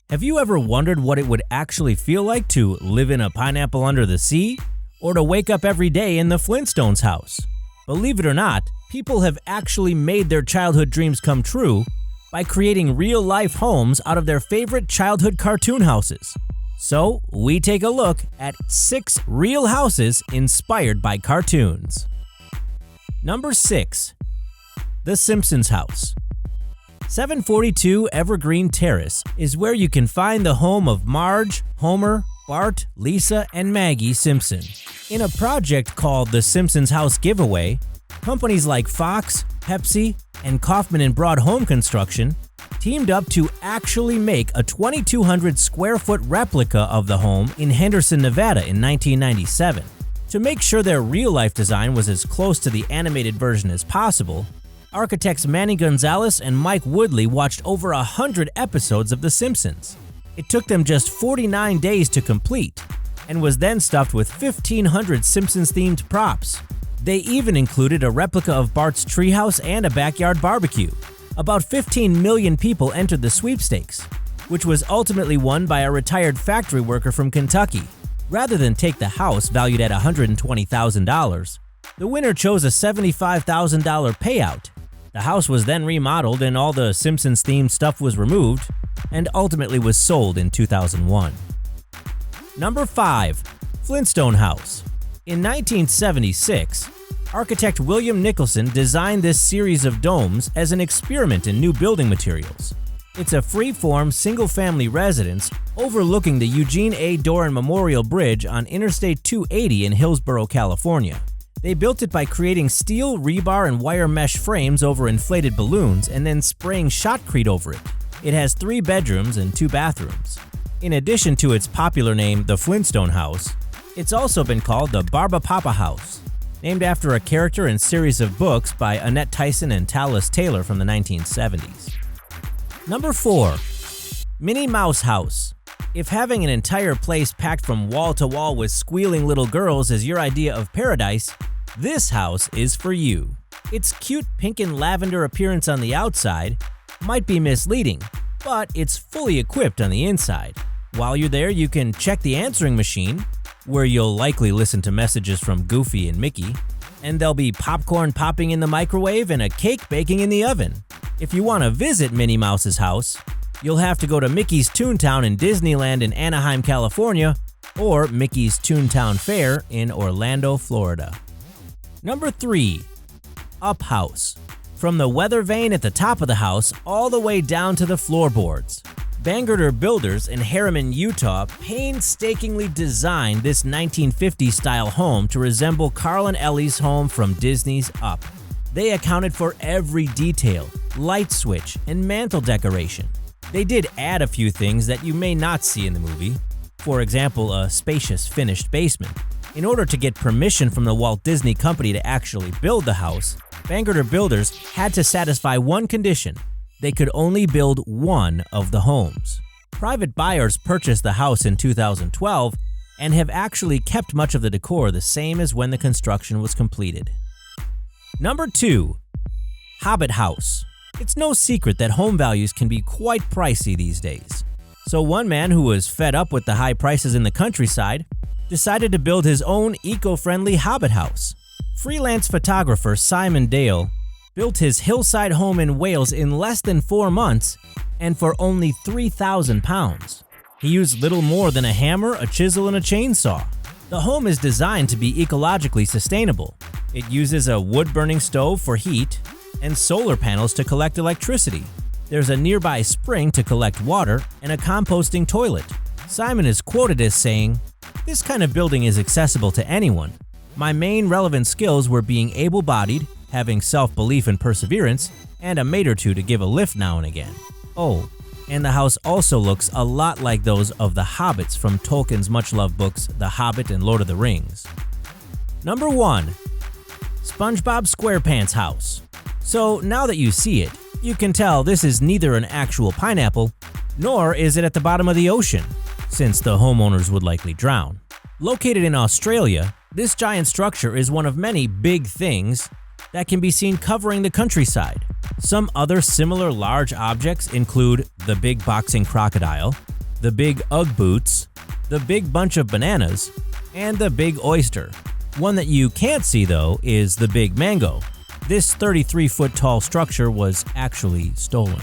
Have you ever wondered what it would actually feel like to live in a pineapple under the sea, or to wake up every day in the Flintstones house? Believe it or not, people have actually made their childhood dreams come true by creating real-life homes out of their favorite childhood cartoon houses. So, we take a look at 6 real houses inspired by cartoons. Number 6. The Simpsons house. 742 Evergreen Terrace is where you can find the home of Marge, Homer, Bart, Lisa, and Maggie Simpson. In a project called the Simpsons House Giveaway, companies like Fox, Pepsi, and Kaufman and Broad Home Construction teamed up to actually make a 2,200 square foot replica of the home in Henderson, Nevada in 1997. To make sure their real-life design was as close to the animated version as possible, architects Manny Gonzalez and Mike Woodley watched over 100 episodes of The Simpsons. It took them just 49 days to complete, and was then stuffed with 1,500 Simpsons-themed props. They even included a replica of Bart's treehouse and a backyard barbecue. About 15 million people entered the sweepstakes, which was ultimately won by a retired factory worker from Kentucky. Rather than take the house valued at $120,000, the winner chose a $75,000 payout. The house was then remodeled and all the Simpsons-themed stuff was removed, and ultimately was sold in 2001. Number 5. Flintstone House. In 1976, architect William Nicholson designed this series of domes as an experiment in new building materials. It's a free-form, single-family residence overlooking the Eugene A. Doran Memorial Bridge on Interstate 280 in Hillsborough, California. They built it by creating steel, rebar, and wire mesh frames over inflated balloons and then spraying shotcrete over it. It has 3 bedrooms and 2 bathrooms. In addition to its popular name, the Flintstone House, it's also been called the Barbapapa House, named after a character and series of books by Annette Tyson and Tallis Taylor from the 1970s. Number 4. Minnie Mouse House. If having an entire place packed from wall to wall with squealing little girls is your idea of paradise, this house is for you. Its cute pink and lavender appearance on the outside might be misleading, but it's fully equipped on the inside. While you're there, you can check the answering machine, where you'll likely listen to messages from Goofy and Mickey, and there'll be popcorn popping in the microwave and a cake baking in the oven. If you want to visit Minnie Mouse's house, you'll have to go to Mickey's Toontown in Disneyland in Anaheim, California, or Mickey's Toontown Fair in Orlando, Florida. Number 3. Up House. From the weather vane at the top of the house all the way down to the floorboards, Bangerter Builders in Harriman, Utah painstakingly designed this 1950s-style home to resemble Carl and Ellie's home from Disney's Up. They accounted for every detail, light switch, and mantle decoration. They did add a few things that you may not see in the movie. For example, a spacious finished basement. In order to get permission from the Walt Disney Company to actually build the house, Bangerter Builders had to satisfy one condition: they could only build one of the homes. Private buyers purchased the house in 2012 and have actually kept much of the decor the same as when the construction was completed. Number 2. Hobbit House. It's no secret that home values can be quite pricey these days. So one man who was fed up with the high prices in the countryside decided to build his own eco-friendly Hobbit house. Freelance photographer Simon Dale built his hillside home in Wales in less than 4 months and for only £3,000. He used little more than a hammer, a chisel, and a chainsaw. The home is designed to be ecologically sustainable. It uses a wood-burning stove for heat and solar panels to collect electricity. There's a nearby spring to collect water and a composting toilet. Simon is quoted as saying, "This kind of building is accessible to anyone. My main relevant skills were being able-bodied, having self-belief and perseverance, and a mate or two to give a lift now and again. Oh, and the house also looks a lot like those of the hobbits from Tolkien's much-loved books The Hobbit and Lord of the Rings." Number 1. SpongeBob SquarePants House. So now that you see it, you can tell this is neither an actual pineapple, nor is it at the bottom of the ocean, since the homeowners would likely drown. Located in Australia, this giant structure is one of many big things that can be seen covering the countryside. Some other similar large objects include the big boxing crocodile, the Big Ugg Boots, the Big Bunch of Bananas, and the Big Oyster. One that you can't see though is the Big Mango. This 33-foot tall structure was actually stolen.